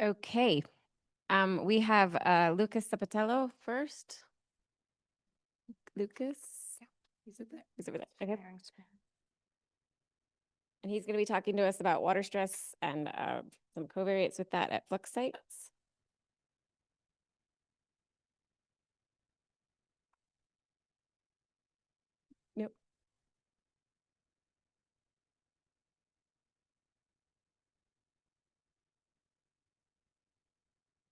Okay. We have Lucas Zapatello first. Lucas? Is it there? Is it over there? Okay. And he's going to be talking to us about water stress and some covariates with that at Flux sites. Nope.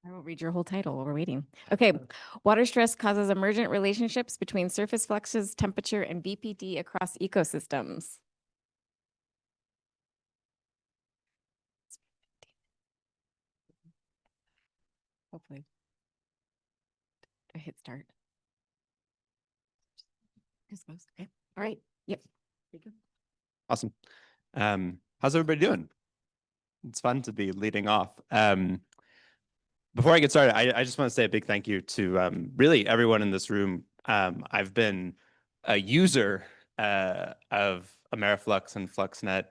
I won't read your whole title while we're waiting. Okay. Water stress causes emergent relationships between surface fluxes, temperature, and BPD across ecosystems. Hopefully. I hit start. Just goes. Okay. All right. Yep. Awesome. How's everybody doing? It's fun to be leading off. Before I get started, I just want to say a big thank you to really everyone in this room. I've been a user of AmeriFlux and FluxNet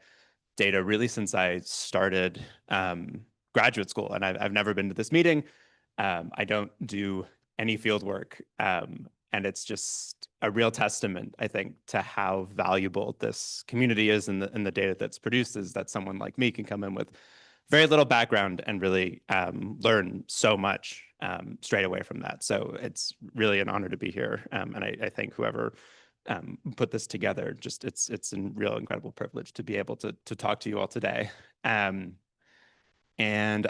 data really since I started graduate school, and I've never been to this meeting. I don't do any field work, and it's just a real testament, I think, to how valuable this community is and the data that's produced is that someone like me can come in with very little background and really learn so much straight away from that. So it's really an honor to be here, and I think whoever put this together, just it's a real incredible privilege to be able to talk to you all today. And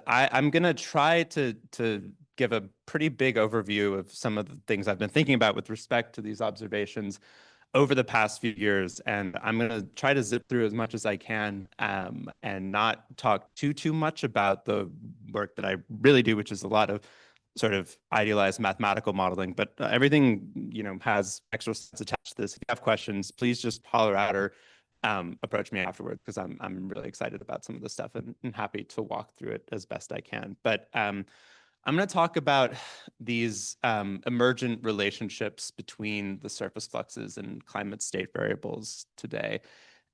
I'm gonna try to give a pretty big overview of some of the things I've been thinking about with respect to these observations over the past few years. And I'm gonna try to zip through as much as I can and not talk too much about the work that I really do, which is a lot of sort of idealized mathematical modeling, but everything, has extra stats attached to this. If you have questions, please just holler out or approach me afterwards, because I'm really excited about some of this stuff and happy to walk through it as best I can. But I'm going to talk about these emergent relationships between the surface fluxes and climate state variables today.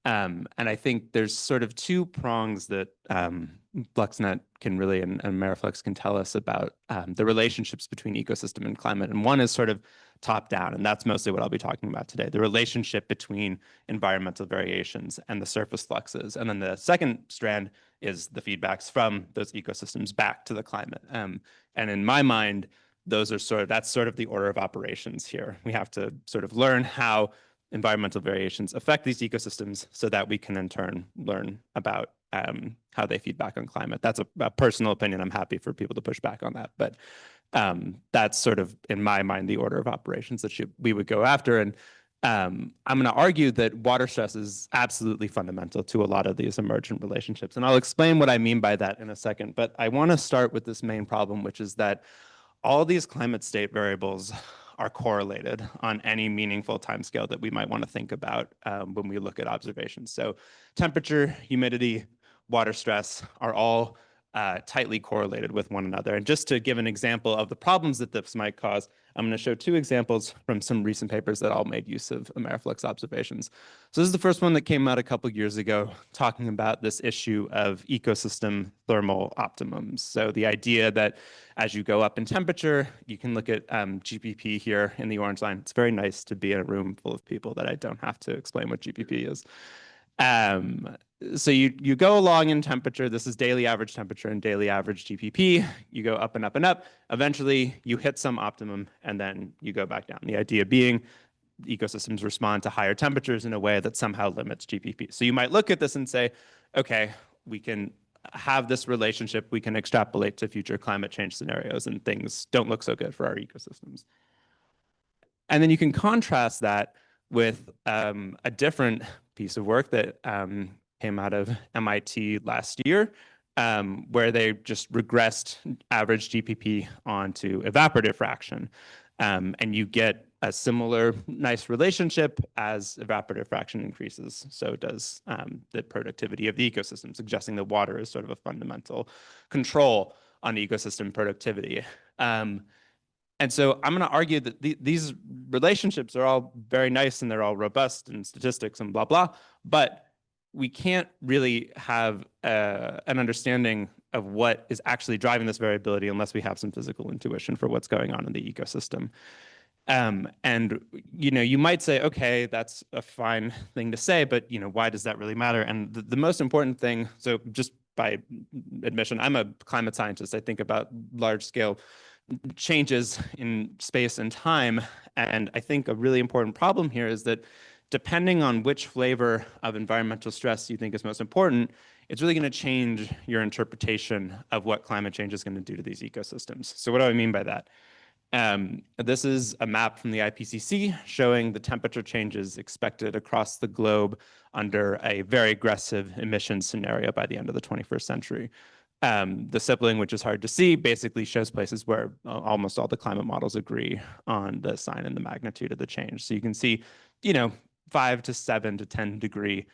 And I think there's sort of two prongs that FluxNet can really, and AmeriFlux can tell us about the relationships between ecosystem and climate. And one is sort of top down, and that's mostly what I'll be talking about today, the relationship between environmental variations and the surface fluxes. And then the second strand is the feedbacks from those ecosystems back to the climate. And in my mind, that's sort of the order of operations here. We have to sort of learn how environmental variations affect these ecosystems so that we can in turn learn about how they feed back on climate. That's a personal opinion. I'm happy for people to push back on that, but that's sort of, in my mind, the order of operations that we would go after. And I'm going to argue that water stress is absolutely fundamental to a lot of these emergent relationships. And I'll explain what I mean by that in a second. But I want to start with this main problem, which is that all these climate state variables are correlated on any meaningful timescale that we might want to think about when we look at observations. So temperature, humidity, water stress are all tightly correlated with one another. And just to give an example of the problems that this might cause, I'm going to show two examples from some recent papers that all made use of AmeriFlux observations. So this is the first one that came out a couple years ago, talking about this issue of ecosystem thermal optimums. So the idea that as you go up in temperature, you can look at GPP here in the orange line. It's very nice to be in a room full of people that I don't have to explain what GPP is. So you go along in temperature. This is daily average temperature and daily average GPP. You go up and up and up. Eventually, you hit some optimum, and then you go back down. The idea being ecosystems respond to higher temperatures in a way that somehow limits GPP. So you might look at this and say, okay, we can have this relationship. We can extrapolate to future climate change scenarios, and things don't look so good for our ecosystems. And then you can contrast that with a different piece of work that came out of MIT last year, where they just regressed average GPP onto evaporative fraction. And you get a similar nice relationship as evaporative fraction increases. So does the productivity of the ecosystem, suggesting that water is sort of a fundamental control on ecosystem productivity. And so I'm going to argue that these relationships are all very nice and they're all robust in statistics and blah, blah. But we can't really have an understanding of what is actually driving this variability unless we have some physical intuition for what's going on in the ecosystem. And, you might say, okay, that's a fine thing to say, but, why does that really matter? And the most important thing, so just by admission, I'm a climate scientist. I think about large scale changes in space and time. And I think a really important problem here is that depending on which flavor of environmental stress you think is most important, it's really going to change your interpretation of what climate change is going to do to these ecosystems. So what do I mean by that? This is a map from the IPCC showing the temperature changes expected across the globe under a very aggressive emissions scenario by the end of the 21st century. The sibling, which is hard to see, basically shows places where almost all the climate models agree on the sign and the magnitude of the change. So you can see, 5 to 7 to 10 degree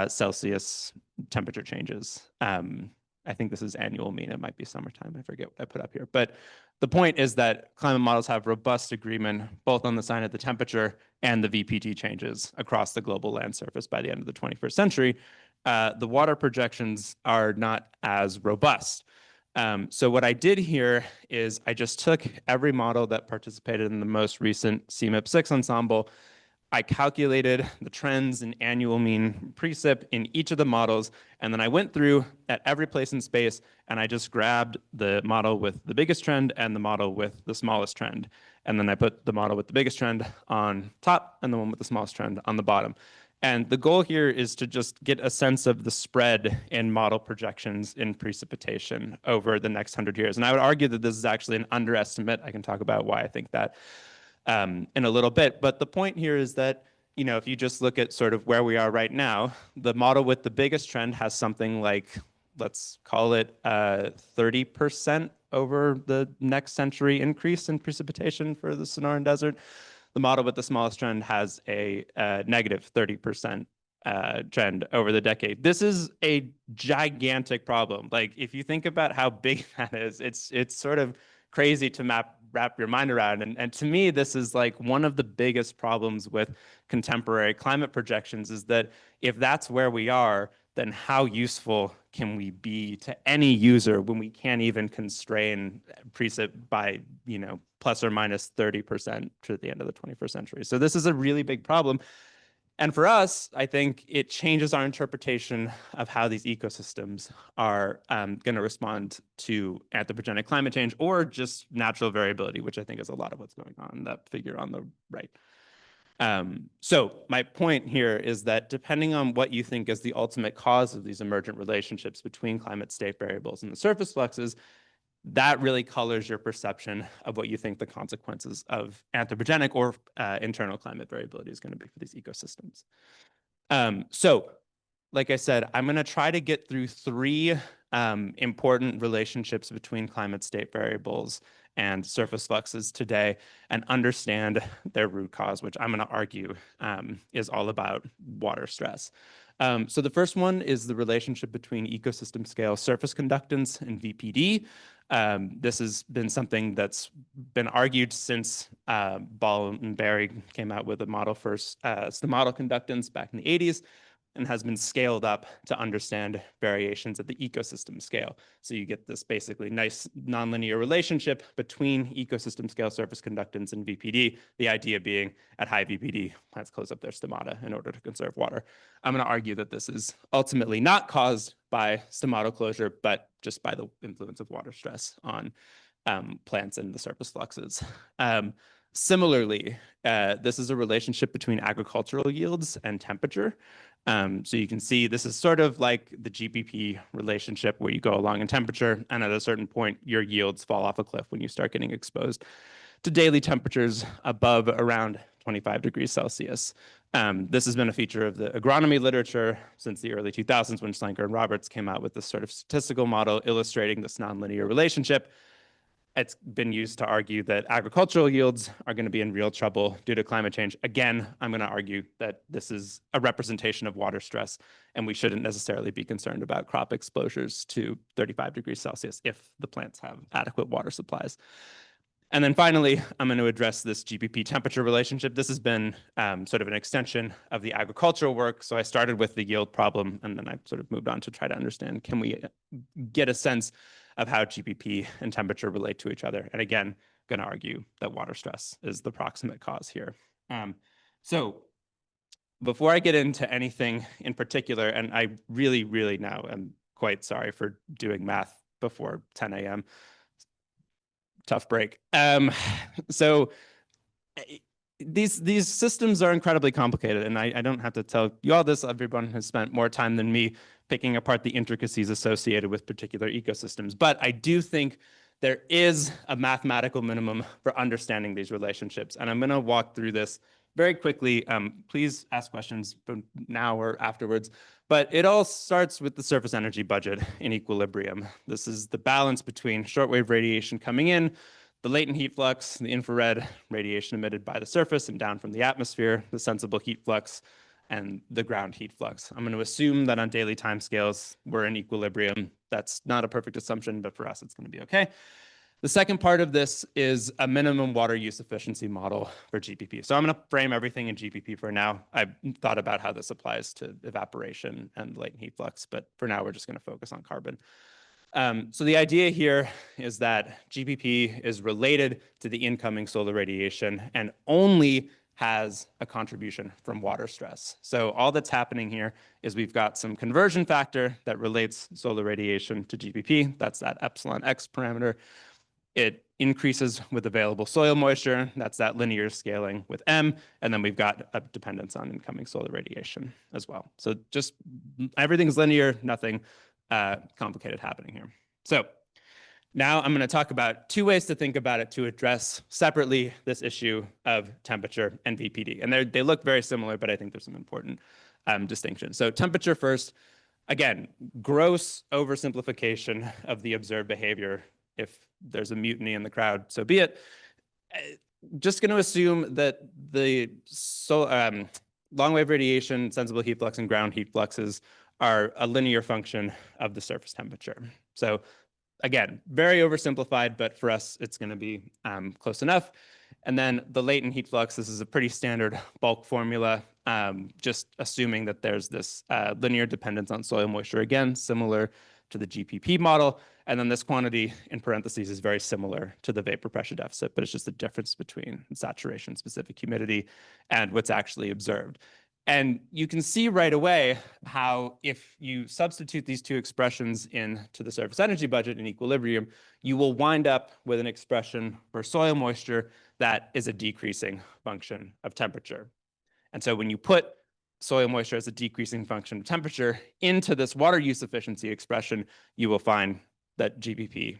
Celsius temperature changes. I think this is annual mean. It might be summertime. I forget what I put up here. But the point is that climate models have robust agreement both on the sign of the temperature and the VPT changes across the global land surface by the end of the 21st century. The water projections are not as robust. So what I did here is I just took every model that participated in the most recent CMIP6 ensemble. I calculated the trends in annual mean precip in each of the models, and then I went through at every place in space, and I just grabbed the model with the biggest trend and the model with the smallest trend. And then I put the model with the biggest trend on top and the one with the smallest trend on the bottom. And the goal here is to just get a sense of the spread in model projections in precipitation over the next 100 years. And I would argue that this is actually an underestimate. I can talk about why I think that in a little bit. But the point here is that, if you just look at sort of where we are right now, the model with the biggest trend has something like, let's call it 30% over the next century increase in precipitation for the Sonoran Desert. The model with the smallest trend has a negative 30% trend over the decade. This is a gigantic problem. Like, if you think about how big that is, it's sort of crazy to wrap your mind around. And to me, this is like one of the biggest problems with contemporary climate projections is that if that's where we are, then how useful can we be to any user when we can't even constrain precip by, plus or minus 30% to the end of the 21st century? So this is a really big problem. And for us, I think it changes our interpretation of how these ecosystems are going to respond to anthropogenic climate change or just natural variability, which I think is a lot of what's going on in that figure on the right. So my point here is that depending on what you think is the ultimate cause of these emergent relationships between climate state variables and the surface fluxes, that really colors your perception of what you think the consequences of anthropogenic or internal climate variability is going to be for these ecosystems. So, like I said, I'm going to try to get through 3 important relationships between climate state variables and surface fluxes today and understand their root cause, which I'm going to argue is all about water stress. So the first one is the relationship between ecosystem scale surface conductance and VPD. This has been something that's been argued since Ball and Barry came out with a model for model conductance back in the 80s and has been scaled up to understand variations at the ecosystem scale. So you get this basically nice nonlinear relationship between ecosystem scale surface conductance and VPD, the idea being at high VPD, plants close up their stomata in order to conserve water. I'm going to argue that this is ultimately not caused by stomatal closure, but just by the influence of water stress on plants and the surface fluxes. Similarly, this is a relationship between agricultural yields and temperature. So you can see this is sort of like the GPP relationship where you go along in temperature, and at a certain point, your yields fall off a cliff when you start getting exposed to daily temperatures above around 25 degrees Celsius. This has been a feature of the agronomy literature since the early 2000s when Schlenker and Roberts came out with this sort of statistical model illustrating this nonlinear relationship. It's been used to argue that agricultural yields are going to be in real trouble due to climate change. Again, I'm going to argue that this is a representation of water stress, and we shouldn't necessarily be concerned about crop exposures to 35 degrees Celsius if the plants have adequate water supplies. And then finally, I'm going to address this GPP temperature relationship. This has been sort of an extension of the agricultural work. So I started with the yield problem, and then I sort of moved on to try to understand, can we get a sense of how GPP and temperature relate to each other? And again, going to argue that water stress is the proximate cause here. So before I get into anything in particular, and I really, really now am quite sorry for doing math before 10 a.m., tough break. So these systems are incredibly complicated, and I don't have to tell you all this. Everyone has spent more time than me picking apart the intricacies associated with particular ecosystems. But I do think there is a mathematical minimum for understanding these relationships, and I'm going to walk through this very quickly. Please ask questions now or afterwards. But it all starts with the surface energy budget in equilibrium. This is the balance between shortwave radiation coming in, the latent heat flux, the infrared radiation emitted by the surface and down from the atmosphere, the sensible heat flux, and the ground heat flux. I'm going to assume that on daily timescales, we're in equilibrium. That's not a perfect assumption, but for us, it's going to be okay. The second part of this is a minimum water use efficiency model for GPP. So I'm going to frame everything in GPP for now. I've thought about how this applies to evaporation and latent heat flux, but for now, we're just going to focus on carbon. So the idea here is that GPP is related to the incoming solar radiation and only has a contribution from water stress. So all that's happening here is we've got some conversion factor that relates solar radiation to GPP. That's that epsilon x parameter. It increases with available soil moisture. That's that linear scaling with M. And then we've got a dependence on incoming solar radiation as well. So just everything's linear, nothing complicated happening here. So now I'm going to talk about two ways to think about it to address separately this issue of temperature and VPD. And they look very similar, but I think there's some important distinctions. So temperature first, again, gross oversimplification of the observed behavior. If there's a mutiny in the crowd, so be it. Just going to assume that the long-wave radiation, sensible heat flux, and ground heat fluxes are a linear function of the surface temperature. So again, very oversimplified, but for us, it's going to be close enough. And then the latent heat flux, this is a pretty standard bulk formula, just assuming that there's this linear dependence on soil moisture, again, similar to the GPP model. And then this quantity in parentheses is very similar to the vapor pressure deficit, but it's just the difference between saturation, specific humidity, and what's actually observed. And you can see right away how if you substitute these two expressions into the surface energy budget in equilibrium, you will wind up with an expression for soil moisture that is a decreasing function of temperature. And so when you put soil moisture as a decreasing function of temperature into this water use efficiency expression, you will find that GPP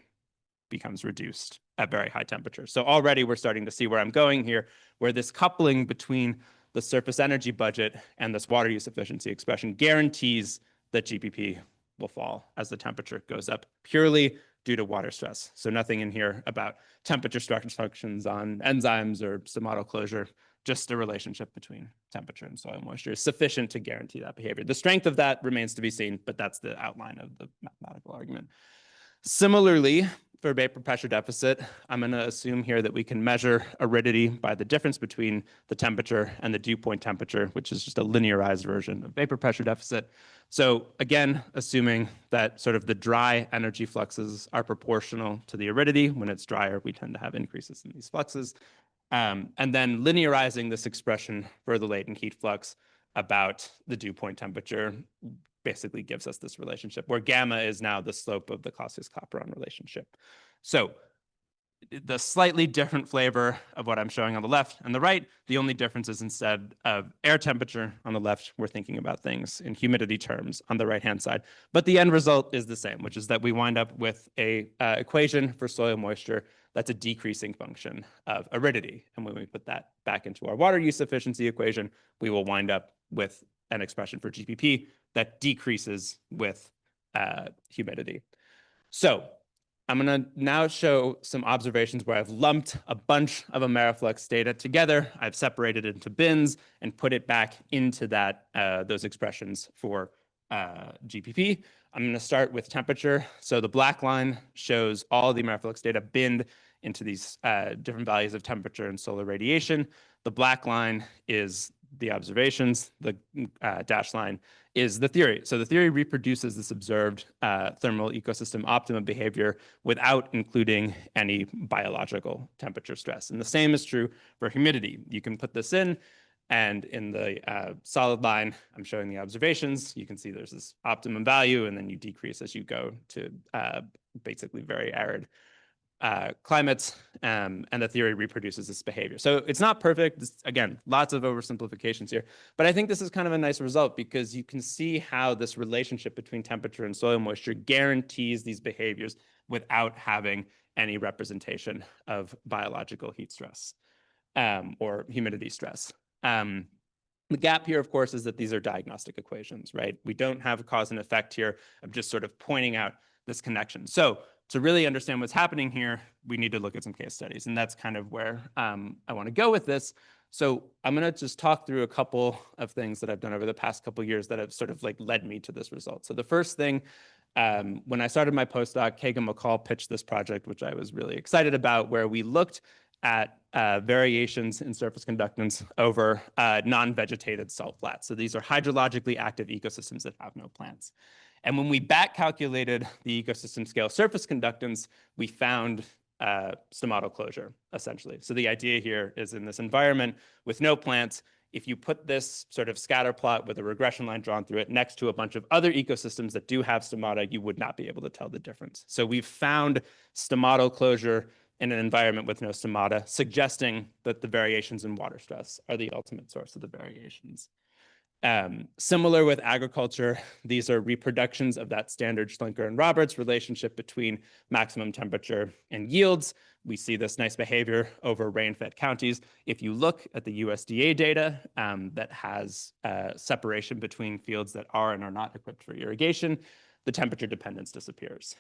becomes reduced at very high temperatures. So already we're starting to see where I'm going here, where this coupling between the surface energy budget and this water use efficiency expression guarantees that GPP will fall as the temperature goes up purely due to water stress. So nothing in here about temperature structure functions on enzymes or stomatal closure, just a relationship between temperature and soil moisture is sufficient to guarantee that behavior. The strength of that remains to be seen, but that's the outline of the mathematical argument. Similarly, for vapor pressure deficit, I'm going to assume here that we can measure aridity by the difference between the temperature and the dew point temperature, which is just a linearized version of vapor pressure deficit. So again, assuming that sort of the dry energy fluxes are proportional to the aridity. When it's drier, we tend to have increases in these fluxes. And then linearizing this expression for the latent heat flux about the dew point temperature basically gives us this relationship where gamma is now the slope of the Clausius-Clapeyron relationship. So the slightly different flavor of what I'm showing on the left and the right, the only difference is instead of air temperature on the left, we're thinking about things in humidity terms on the right-hand side. But the end result is the same, which is that we wind up with a equation for soil moisture that's a decreasing function of aridity. And when we put that back into our water use efficiency equation, we will wind up with an expression for GPP that decreases with humidity. So I'm going to now show some observations where I've lumped a bunch of AmeriFlux data together. I've separated it into bins and put it back into that those expressions for GPP. I'm going to start with temperature. So the black line shows all the AmeriFlux data binned into these different values of temperature and solar radiation. The black line is the observations. The dashed line is the theory. So the theory reproduces this observed thermal ecosystem optimum behavior without including any biological temperature stress. And the same is true for humidity. You can put this in, and in the solid line, I'm showing the observations. You can see there's this optimum value, and then you decrease as you go to basically very arid climates, and the theory reproduces this behavior. So it's not perfect. Again, lots of oversimplifications here, but I think this is kind of a nice result because you can see how this relationship between temperature and soil moisture guarantees these behaviors without having any representation of biological heat stress or humidity stress. The gap here, of course, is that these are diagnostic equations, right? We don't have a cause and effect here of just sort of pointing out this connection. So to really understand what's happening here, we need to look at some case studies. And that's kind of where I want to go with this. So I'm going to just talk through a couple of things that I've done over the past couple of years that have sort of like led me to this result. So the first thing, when I started my postdoc, Kagan McCall pitched this project, which I was really excited about, where we looked at variations in surface conductance over non-vegetated salt flats. So these are hydrologically active ecosystems that have no plants. And when we back calculated the ecosystem scale surface conductance, we found stomatal closure, essentially. So the idea here is in this environment with no plants, if you put this sort of scatter plot with a regression line drawn through it next to a bunch of other ecosystems that do have stomata, you would not be able to tell the difference. So we've found stomatal closure in an environment with no stomata, suggesting that the variations in water stress are the ultimate source of the variations. Similar with agriculture, these are reproductions of that standard Schlenker and Roberts relationship between maximum temperature and yields. We see this nice behavior over rain-fed counties. If you look at the USDA data that has separation between fields that are and are not equipped for irrigation, the temperature dependence disappears.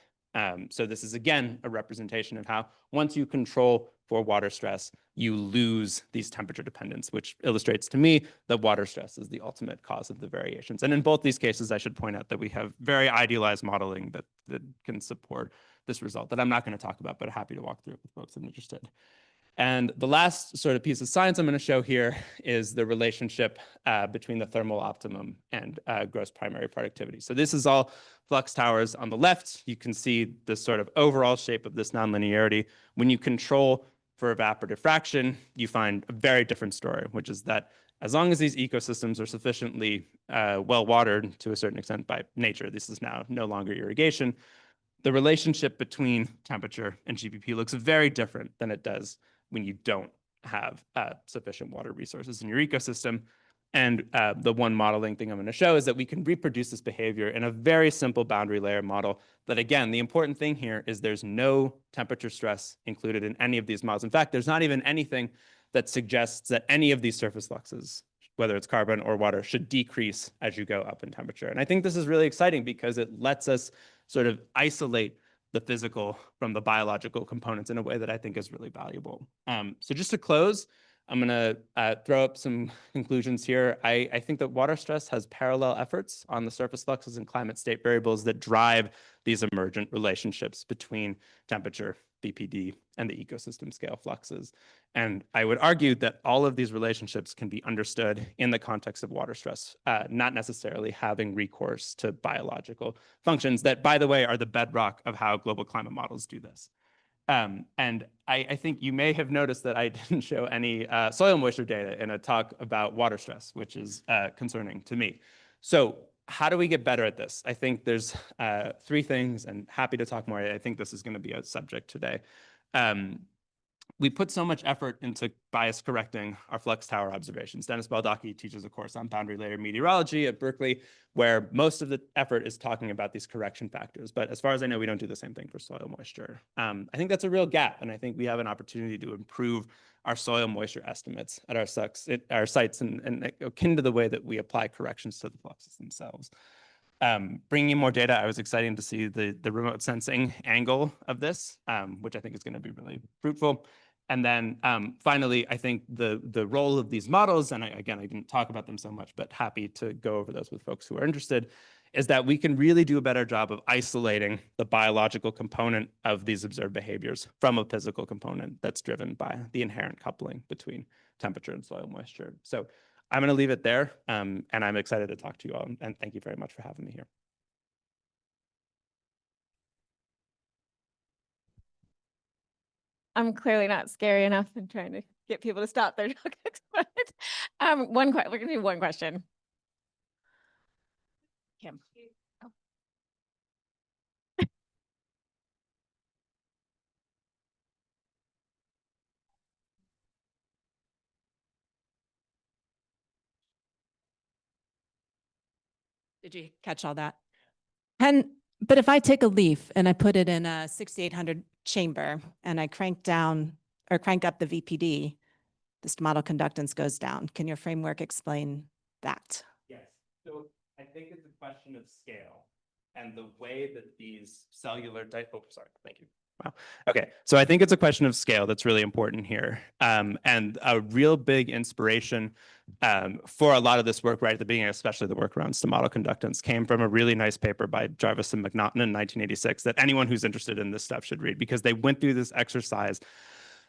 So this is, again, a representation of how once you control for water stress, you lose these temperature dependence, which illustrates to me that water stress is the ultimate cause of the variations. And in both these cases, I should point out that we have very idealized modeling that can support this result that I'm not going to talk about, but happy to walk through it with folks that are interested. And the last sort of piece of science I'm going to show here is the relationship between the thermal optimum and gross primary productivity. So this is all flux towers on the left. You can see the sort of overall shape of this nonlinearity. When you control for evaporative fraction, you find a very different story, which is that as long as these ecosystems are sufficiently well watered to a certain extent by nature, this is now no longer irrigation, the relationship between temperature and GPP looks very different than it does when you don't have sufficient water resources in your ecosystem. And the one modeling thing I'm going to show is that we can reproduce this behavior in a very simple boundary layer model. But again, the important thing here is there's no temperature stress included in any of these models. In fact, there's not even anything that suggests that any of these surface fluxes, whether it's carbon or water, should decrease as you go up in temperature. And I think this is really exciting because it lets us sort of isolate the physical from the biological components in a way that I think is really valuable. So just to close, I'm going to throw up some conclusions here. I think that water stress has parallel efforts on the surface fluxes and climate state variables that drive these emergent relationships between temperature, BPD, and the ecosystem scale fluxes. And I would argue that all of these relationships can be understood in the context of water stress, not necessarily having recourse to biological functions that, by the way, are the bedrock of how global climate models do this. And I think you may have noticed that I didn't show any soil moisture data in a talk about water stress, which is concerning to me. So how do we get better at this? I think there's three things, and happy to talk more. I think this is going to be a subject today. We put so much effort into bias correcting our flux tower observations. Dennis Baldacci teaches a course on boundary layer meteorology at Berkeley, where most of the effort is talking about these correction factors. But as far as I know, we don't do the same thing for soil moisture. I think that's a real gap, and I think we have an opportunity to improve our soil moisture estimates at our sites and akin to the way that we apply corrections to the fluxes themselves. Bringing in more data, I was excited to see the remote sensing angle of this, which I think is going to be really fruitful. And then finally, I think the role of these models, and again, I didn't talk about them so much, but happy to go over those with folks who are interested, is that we can really do a better job of isolating the biological component of these observed behaviors from a physical component that's driven by the inherent coupling between temperature and soil moisture. So I'm going to leave it there, and I'm excited to talk to you all, and thank you very much for having me here. I'm clearly not scary enough and trying to get people to stop their notebooks. We're gonna do one question. Kim. Oh. Did you catch all that? But if I take a leaf and I put it in a 6800 chamber and I crank up the VPD, this model conductance goes down. Can your framework explain that? Yes. So I think it's a question of scale and the way that these cellular thank you. Wow. Okay. So I think it's a question of scale that's really important here. And a real big inspiration for a lot of this work right at the beginning, especially the work around stomata conductance, came from a really nice paper by Jarvis and McNaughton in 1986 that anyone who's interested in this stuff should read, because they went through this exercise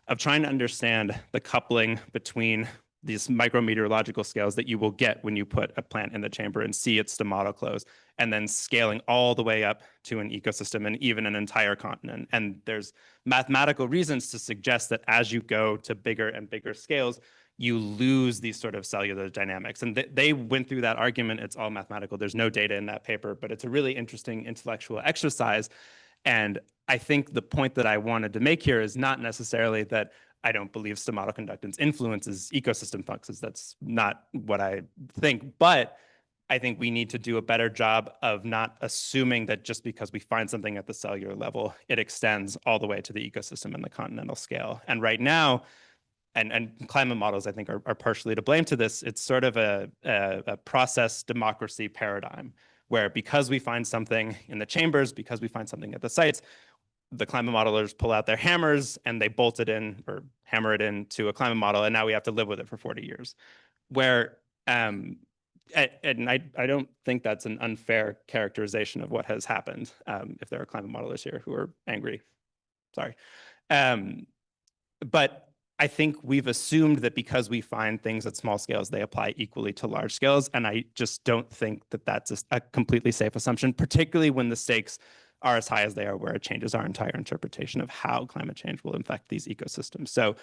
of trying to understand the coupling between these micrometeorological scales that you will get when you put a plant in the chamber and see its stomata close, and then scaling all the way up to an ecosystem and even an entire continent. And there's mathematical reasons to suggest that as you go to bigger and bigger scales, you lose these sort of cellular dynamics. And they went through that argument. It's all mathematical. There's no data in that paper, but it's a really interesting intellectual exercise. And I think the point that I wanted to make here is not necessarily that I don't believe stomata conductance influences ecosystem fluxes. That's not what I think. But I think we need to do a better job of not assuming that just because we find something at the cellular level, it extends all the way to the ecosystem and the continental scale. And right now, and climate models, I think, are partially to blame to this. It's sort of a process democracy paradigm where because we find something in the chambers, because we find something at the sites, the climate modelers pull out their hammers and they bolt it in or hammer it into a climate model, and now we have to live with it for 40 years. Where, and I don't think that's an unfair characterization of what has happened. If there are climate modelers here who are angry, sorry. But I think we've assumed that because we find things at small scales, they apply equally to large scales. And I just don't think that that's a completely safe assumption, particularly when the stakes are as high as they are, where it changes our entire interpretation of how climate change will affect these ecosystems. So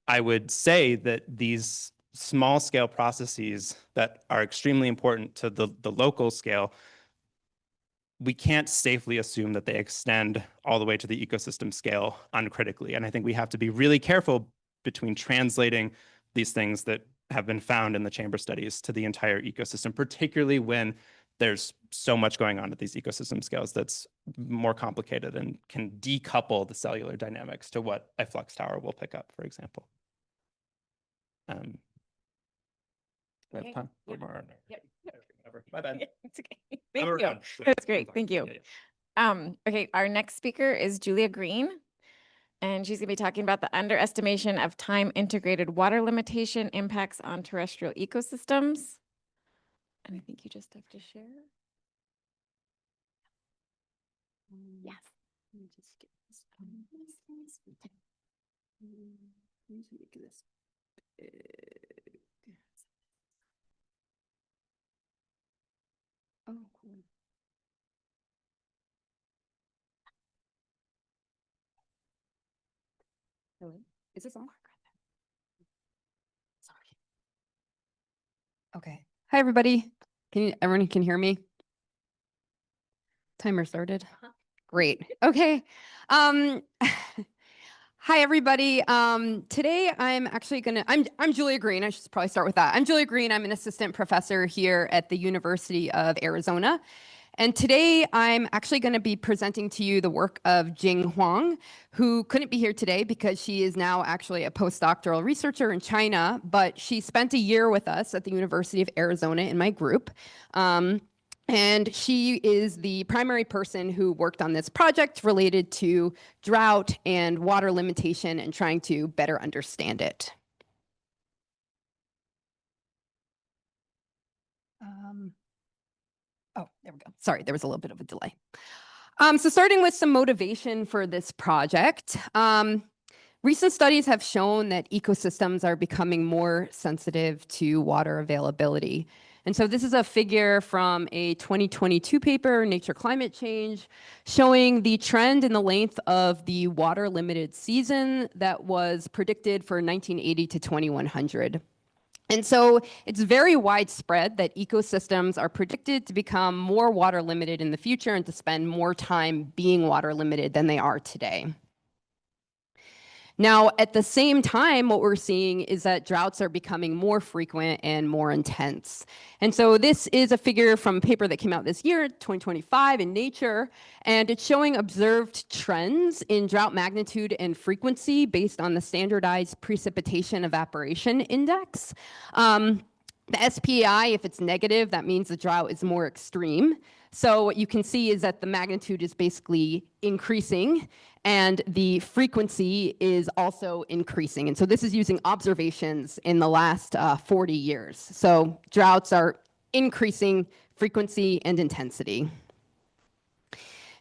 I would say that these small scale processes that are extremely important to the local scale, we can't safely assume that they extend all the way to the ecosystem scale uncritically. And I think we have to be really careful between translating these things that have been found in the chamber studies to the entire ecosystem, particularly when there's so much going on at these ecosystem scales that's more complicated and can decouple the cellular dynamics to what a flux tower will pick up, for example. Do I have time? Yep. More? Yep. Whatever. My bad. It's okay. Thank you. Around, so That's great. fine. Thank you. Yeah. Okay, our next speaker is Julia Green, and she's going to be talking about the underestimation of time-integrated water limitation impacts on terrestrial ecosystems. And I think you just have to share. Yes. Let me just get this on this. Let me make this big. Oh, cool. Hello? Is this on? Sorry. Okay. Hi, everybody. Everyone can hear me? Timer started. Great. Okay. Hi, everybody. Today I'm actually I'm Julia Green. I should probably start with that. I'm Julia Green. I'm an assistant professor here at the University of Arizona. And today I'm actually going to be presenting to you the work of Jing Huang, who couldn't be here today because she is now actually a postdoctoral researcher in China, but she spent a year with us at the University of Arizona in my group. And she is the primary person who worked on this project related to drought and water limitation and trying to better understand it. Oh, there we go. Sorry, there was a little bit of a delay. So starting with some motivation for this project, recent studies have shown that ecosystems are becoming more sensitive to water availability. And so this is a figure from a 2022 paper, Nature Climate Change, showing the trend in the length of the water limited season that was predicted for 1980 to 2100. And so it's very widespread that ecosystems are predicted to become more water limited in the future and to spend more time being water limited than they are today. Now, at the same time, what we're seeing is that droughts are becoming more frequent and more intense. And so this is a figure from a paper that came out this year, 2025 in Nature, and it's showing observed trends in drought magnitude and frequency based on the standardized precipitation evaporation index. The SPI, if it's negative, that means the drought is more extreme. So what you can see is that the magnitude is basically increasing and the frequency is also increasing. And so this is using observations in the last 40 years. So droughts are increasing frequency and intensity.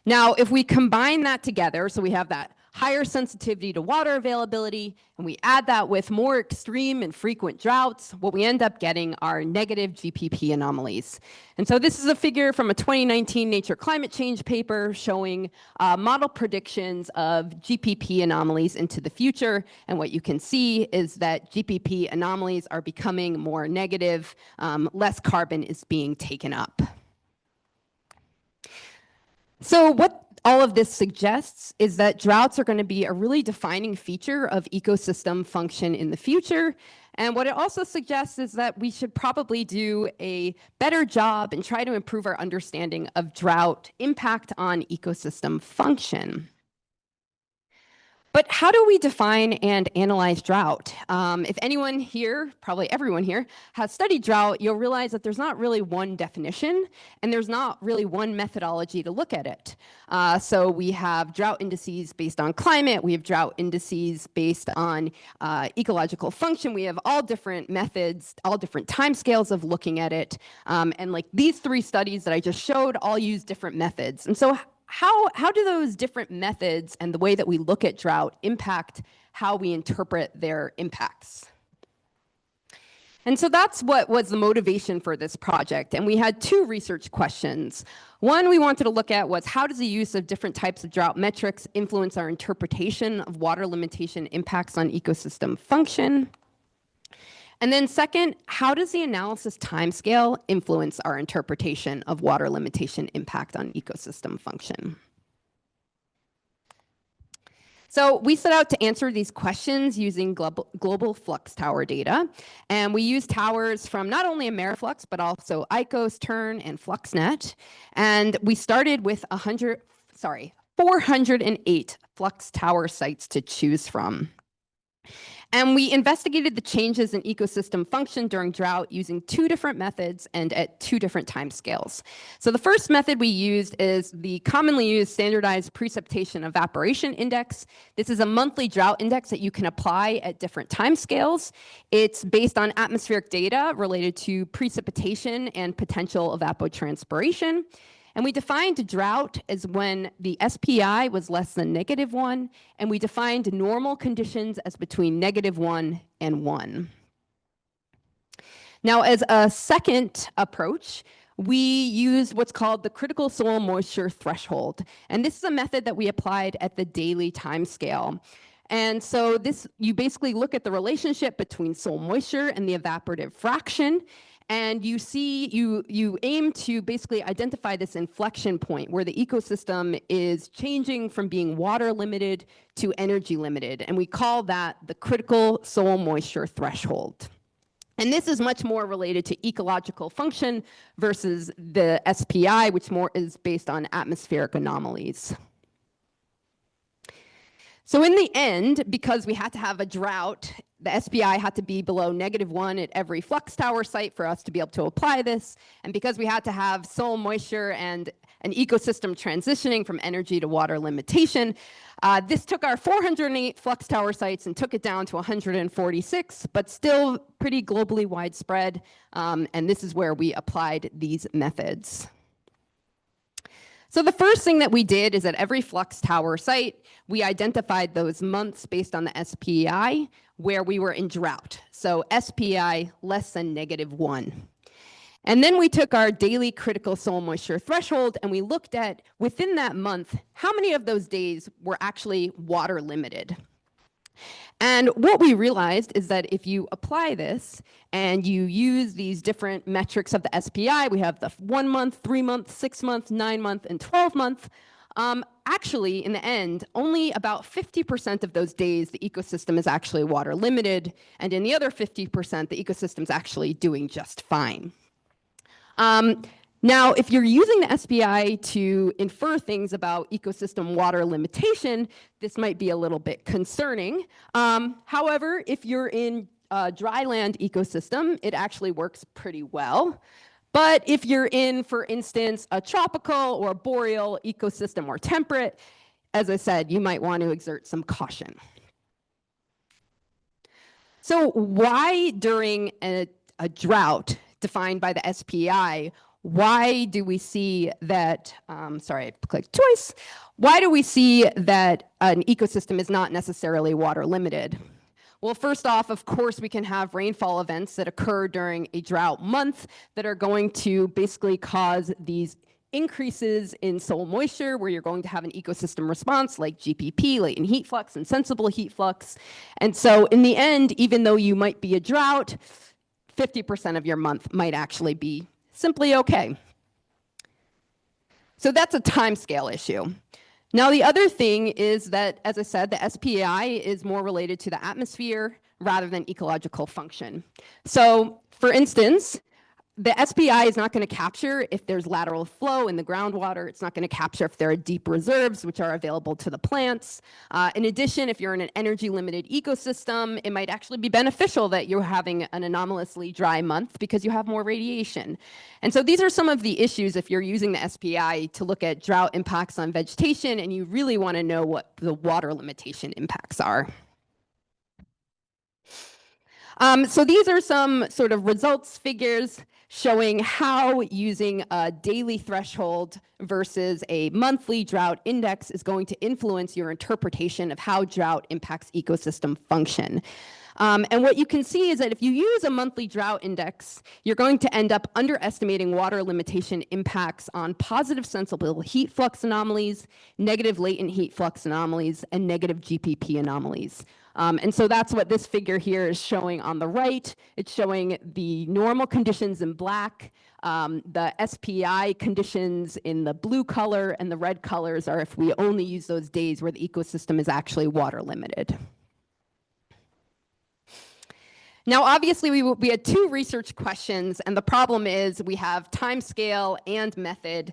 Now, if we combine that together, so we have that higher sensitivity to water availability, and we add that with more extreme and frequent droughts, what we end up getting are negative GPP anomalies. And so this is a figure from a 2019 Nature Climate Change paper showing model predictions of GPP anomalies into the future. And what you can see is that GPP anomalies are becoming more negative, less carbon is being taken up. So what all of this suggests is that droughts are going to be a really defining feature of ecosystem function in the future. And what it also suggests is that we should probably do a better job and try to improve our understanding of drought impact on ecosystem function. But how do we define and analyze drought? If anyone here, probably everyone here, has studied drought, you'll realize that there's not really one definition, and there's not really one methodology to look at it. So we have drought indices based on climate, we have drought indices based on ecological function, we have all different methods, all different timescales of looking at it. And like these three studies that I just showed all use different methods. And so how do those different methods and the way that we look at drought impact how we interpret their impacts? And so that's what was the motivation for this project. And we had two research questions. One we wanted to look at was how does the use of different types of drought metrics influence our interpretation of water limitation impacts on ecosystem function? And then second, how does the analysis timescale influence our interpretation of water limitation impact on ecosystem function? So we set out to answer these questions using global flux tower data. And we used towers from not only AmeriFlux, but also ICOS, TERN, and FluxNet. And we started with 408 flux tower sites to choose from. And we investigated the changes in ecosystem function during drought using two different methods and at two different timescales. So the first method we used is the commonly used standardized precipitation evaporation index. This is a monthly drought index that you can apply at different timescales. It's based on atmospheric data related to precipitation and potential evapotranspiration. And we defined drought as when the SPI was less than -1, and we defined normal conditions as between -1 and 1. Now, as a second approach, we used what's called the critical soil moisture threshold. And this is a method that we applied at the daily time scale. And so you basically look at the relationship between soil moisture and the evaporative fraction. And you aim to basically identify this inflection point where the ecosystem is changing from being water limited to energy limited. And we call that the critical soil moisture threshold. And this is much more related to ecological function versus the SPI, which more is based on atmospheric anomalies. So in the end, because we had to have a drought, the SPI had to be below -1 at every flux tower site for us to be able to apply this. And because we had to have soil moisture and an ecosystem transitioning from energy to water limitation, this took our 408 flux tower sites and took it down to 146, but still pretty globally widespread. And this is where we applied these methods. So the first thing that we did is at every Flux Tower site, we identified those months based on the SPI where we were in drought. So SPI less than -1. And then we took our daily critical soil moisture threshold and we looked at within that month, how many of those days were actually water limited. And what we realized is that if you apply this and you use these different metrics of the SPI, we have the 1 month, 3 month, 6 month, 9 month, and 12 month. Actually, in the end, only about 50% of those days the ecosystem is actually water limited, and in the other 50%, the ecosystem is actually doing just fine. Now, if you're using the SPI to infer things about ecosystem water limitation, this might be a little bit concerning. However, if you're in a dryland ecosystem, it actually works pretty well. But if you're in, for instance, a tropical or boreal ecosystem or temperate, as I said, you might want to exert some caution. So why during a drought defined by the SPI, why do we see that, sorry, I clicked twice. Why do we see that an ecosystem is not necessarily water limited? Well, first off, of course, we can have rainfall events that occur during a drought month that are going to basically cause these increases in soil moisture where you're going to have an ecosystem response like GPP, latent heat flux, and sensible heat flux. And so in the end, even though you might be a drought, 50% of your month might actually be simply okay. So that's a timescale issue. Now, the other thing is that, as I said, the SPI is more related to the atmosphere rather than ecological function. So, for instance, the SPI is not going to capture if there's lateral flow in the groundwater. It's not going to capture if there are deep reserves, which are available to the plants. In addition, if you're in an energy-limited ecosystem, it might actually be beneficial that you're having an anomalously dry month because you have more radiation. And so these are some of the issues if you're using the SPI to look at drought impacts on vegetation and you really want to know what the water limitation impacts are. So these are some sort of results figures showing how using a daily threshold versus a monthly drought index is going to influence your interpretation of how drought impacts ecosystem function. And what you can see is that if you use a monthly drought index, you're going to end up underestimating water limitation impacts on positive sensible heat flux anomalies, negative latent heat flux anomalies, and negative GPP anomalies. And so that's what this figure here is showing on the right. It's showing the normal conditions in black, the SPI conditions in the blue color, and the red colors are if we only use those days where the ecosystem is actually water limited. Now, obviously, we had 2 research questions, and the problem is we have time scale and method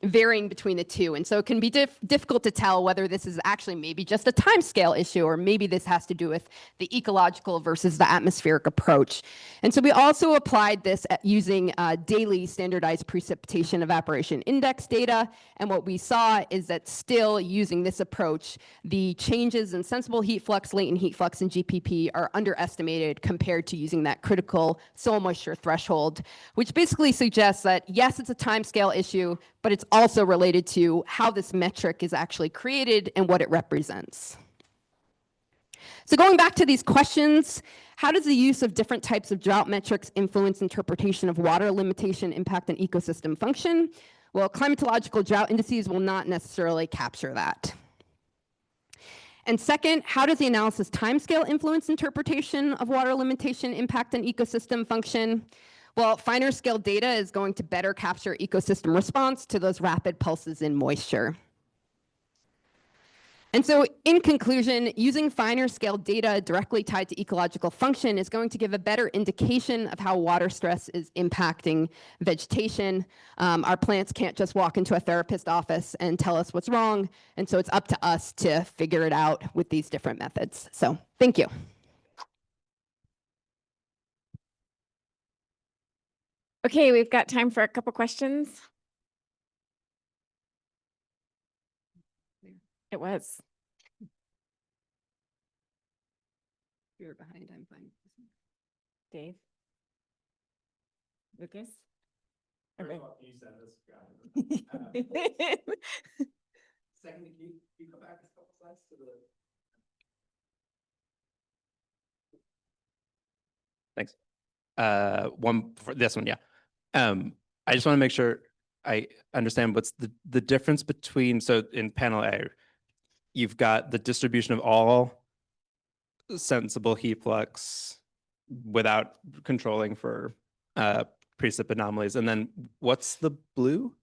varying between the 2. And so it can be difficult to tell whether this is actually maybe just a time scale issue, or maybe this has to do with the ecological versus the atmospheric approach. And so we also applied this at using daily standardized precipitation evaporation index data. And what we saw is that still using this approach, the changes in sensible heat flux, latent heat flux, and GPP are underestimated compared to using that critical soil moisture threshold, which basically suggests that, yes, it's a time scale issue, but it's also related to how this metric is actually created and what it represents. So going back to these questions, how does the use of different types of drought metrics influence interpretation of water limitation impact on ecosystem function? Well, climatological drought indices will not necessarily capture that. And second, how does the analysis timescale influence interpretation of water limitation impact on ecosystem function? Well, finer scale data is going to better capture ecosystem response to those rapid pulses in moisture. And so in conclusion, using finer scale data directly tied to ecological function is going to give a better indication of how water stress is impacting vegetation. Our plants can't just walk into a therapist's office and tell us what's wrong. And so it's up to us to figure it out with these different methods. So thank you. Okay, we've got time for a couple questions. It was. You're behind, I'm fine. Dave? Lucas? Okay. Second, can you go back a couple slides to the? Thanks. One for this one, yeah. I just want to make sure I understand what's the difference between, so in panel A, you've got the distribution of all sensible heat flux without controlling for precip anomalies. And then what's the blue?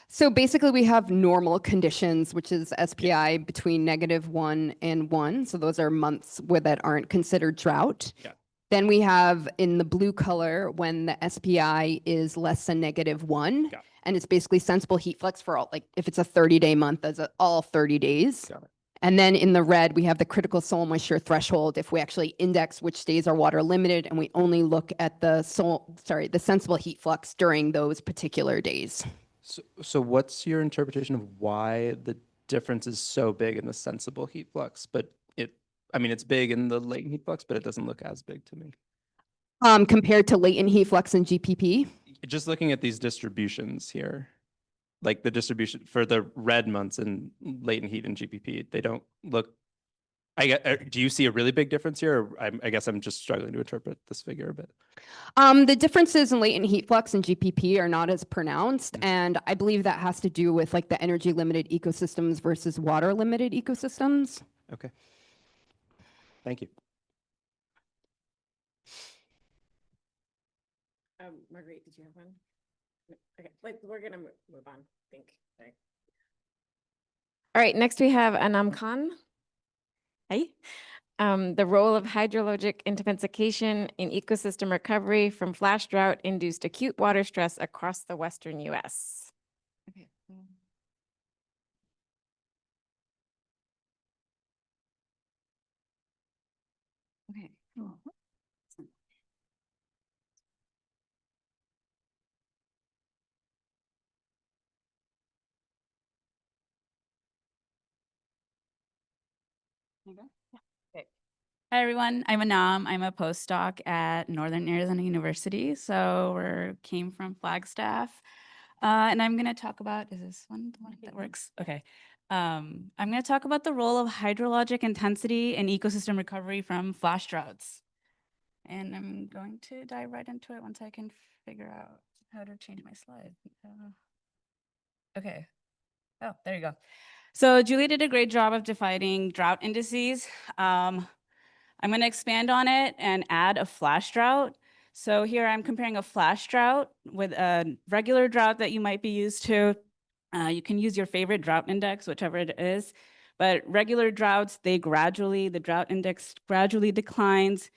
So basically we have normal conditions, which is SPI between -1 and 1. So those are months where that aren't considered drought. Yeah. Then we have in the blue color when the SPI is less than -1. Got it. And it's basically sensible heat flux for all, like if it's a 30-day month, that's all 30 days. Got it. And then in the red, we have the critical soil moisture threshold if we actually index which days are water limited and we only look at the sensible heat flux during those particular days. So what's your interpretation of why the difference is so big in the sensible heat flux, but I mean, it's big in the latent heat flux, but it doesn't look as big to me. Compared to latent heat flux and GPP? Just looking at these distributions here, like the distribution for the red months in latent heat and GPP, they don't look, do you see a really big difference here? Or I guess I'm just struggling to interpret this figure a bit. The differences in latent heat flux and GPP are not as pronounced. And I believe that has to do with like the energy limited ecosystems versus water limited ecosystems. Okay. Thank you. Marguerite, did you have one? No. Okay, we're gonna move on, I think. Sorry. All right, next we have Anam Khan. Hey. The role of hydrologic intensification in ecosystem recovery from flash drought induced acute water stress across the Western US. Okay. Okay. Hi, everyone. I'm Anam. I'm a postdoc at Northern Arizona University. So we came from Flagstaff. And I'm going to talk about, is this one the one that works? Okay. I'm going to talk about the role of hydrologic intensity in ecosystem recovery from flash droughts. And I'm going to dive right into it once I can figure out how to change my slide. Okay. Oh, there you go. So Julia did a great job of defining drought indices. I'm going to expand on it and add a flash drought. So here I'm comparing a flash drought with a regular drought that you might be used to. You can use your favorite drought index, whichever it is. But regular droughts, the drought index gradually declines,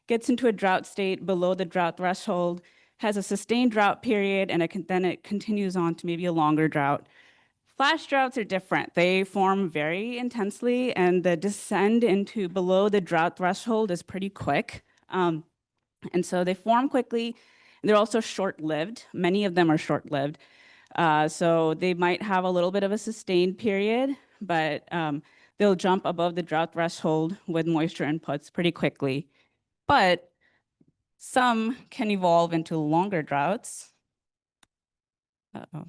gets into a drought state below the drought threshold, has a sustained drought period, and then it continues on to maybe a longer drought. Flash droughts are different. They form very intensely, and the descent into below the drought threshold is pretty quick. And so they form quickly. They're also short-lived. Many of them are short-lived. So they might have a little bit of a sustained period, but they'll jump above the drought threshold with moisture inputs pretty quickly. But some can evolve into longer droughts. Uh-oh.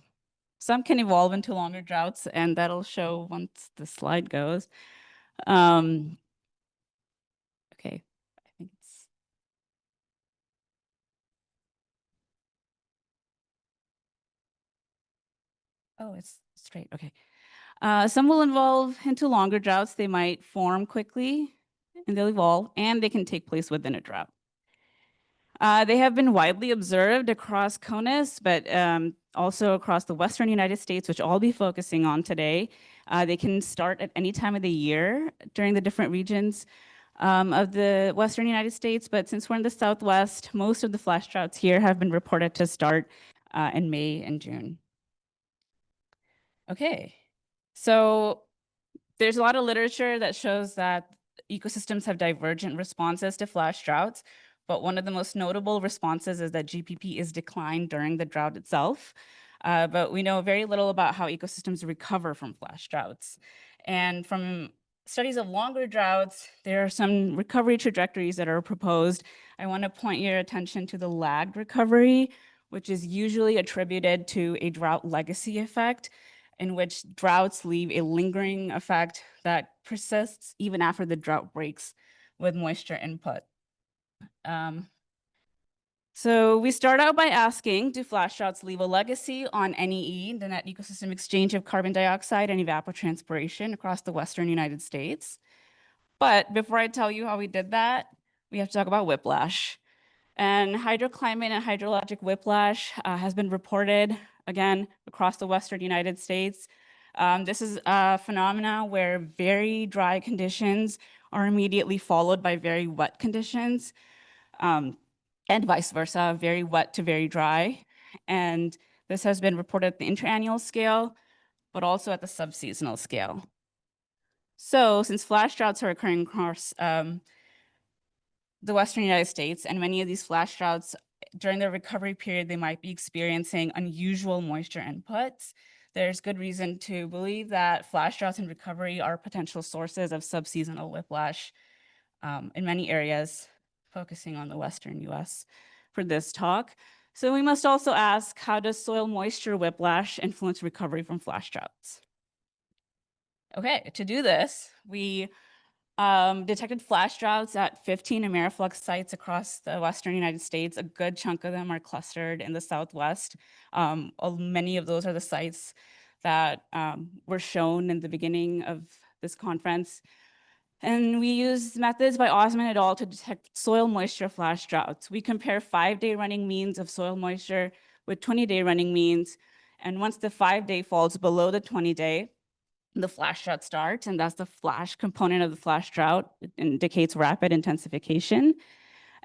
Some can evolve into longer droughts, and that'll show once the slide goes. Okay, I think it's. Oh, it's straight, okay. Some will evolve into longer droughts. They might form quickly, and they'll evolve, and they can take place within a drought. They have been widely observed across CONUS, but also across the Western United States, which I'll be focusing on today. They can start at any time of the year during the different regions of the Western United States, but since we're in the Southwest, most of the flash droughts here have been reported to start in May and June. Okay, so there's a lot of literature that shows that ecosystems have divergent responses to flash droughts. But one of the most notable responses is that GPP is declined during the drought itself. But we know very little about how ecosystems recover from flash droughts. And from studies of longer droughts, there are some recovery trajectories that are proposed. I want to point your attention to the lagged recovery, which is usually attributed to a drought legacy effect, in which droughts leave a lingering effect that persists even after the drought breaks with moisture input. So we start out by asking, do flash droughts leave a legacy on NEE, the net ecosystem exchange of carbon dioxide and evapotranspiration across the Western United States? But before I tell you how we did that, we have to talk about whiplash. And hydroclimate and hydrologic whiplash has been reported, again, across the Western United States. This is a phenomena where very dry conditions are immediately followed by very wet conditions. And vice versa, very wet to very dry. And this has been reported at the interannual scale, but also at the subseasonal scale. So since flash droughts are occurring across the Western United States, and many of these flash droughts during the recovery period, they might be experiencing unusual moisture inputs. There's good reason to believe that flash droughts in recovery are potential sources of subseasonal whiplash in many areas, focusing on the Western US for this talk. So we must also ask, how does soil moisture whiplash influence recovery from flash droughts? Okay, to do this, we detected flash droughts at 15 AmeriFlux sites across the Western United States. A good chunk of them are clustered in the Southwest. Many of those are the sites that were shown in the beginning of this conference. And we use methods by Osman et al. To detect soil moisture flash droughts. We compare 5-day running means of soil moisture with 20-day running means. And once the 5-day falls below the 20-day, the flash drought starts, and that's the flash component of the flash drought. It indicates rapid intensification.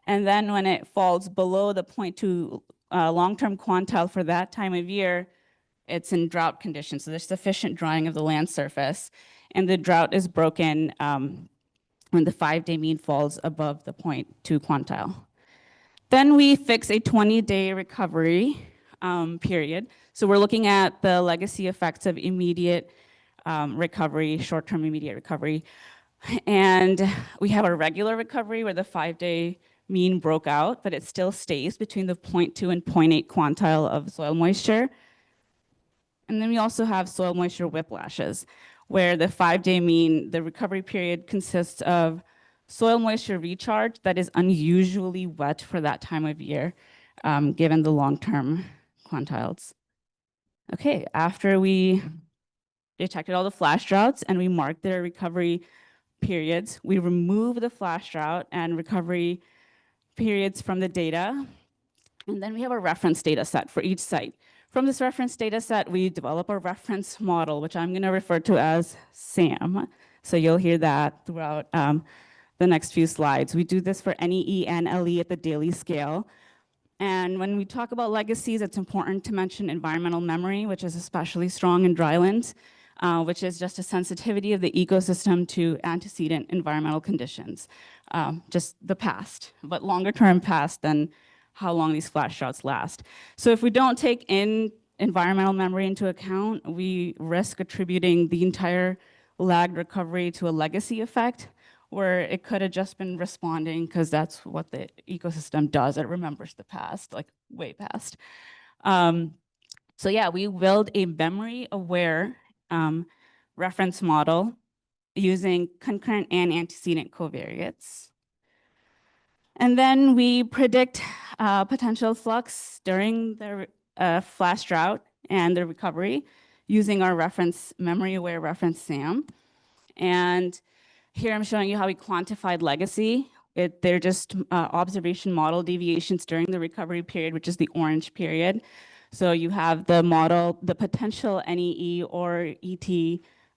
And then when it falls below the 0.2 long-term quantile for that time of year, it's in drought conditions. So there's sufficient drying of the land surface, and the drought is broken when the 5-day mean falls above the 0.2 quantile. Then we fix a 20-day recovery period. So we're looking at the legacy effects of immediate recovery, short-term immediate recovery. And we have a regular recovery where the 5-day mean broke out, but it still stays between the 0.2 and 0.8 quantile of soil moisture. And then we also have soil moisture whiplashes, where the 5-day mean, the recovery period consists of soil moisture recharge that is unusually wet for that time of year, given the long-term quantiles. Okay, after we detected all the flash droughts and we marked their recovery periods, we remove the flash drought and recovery periods from the data. And then we have a reference data set for each site. From this reference data set, we develop a reference model, which I'm going to refer to as SAM. So you'll hear that throughout the next few slides. We do this for NEE and LE at the daily scale. And when we talk about legacies, it's important to mention environmental memory, which is especially strong in drylands, which is just a sensitivity of the ecosystem to antecedent environmental conditions, just the past, but longer term past than how long these flash droughts last. So if we don't take in environmental memory into account, we risk attributing the entire lagged recovery to a legacy effect, where it could have just been responding because that's what the ecosystem does. It remembers the past, like way past. So yeah, we build a memory-aware reference model using concurrent and antecedent covariates. And then we predict potential flux during the flash drought and the recovery using our reference memory-aware reference SAM. And here I'm showing you how we quantified legacy. They're just observation model deviations during the recovery period, which is the orange period. So you have the model, the potential NEE or ET,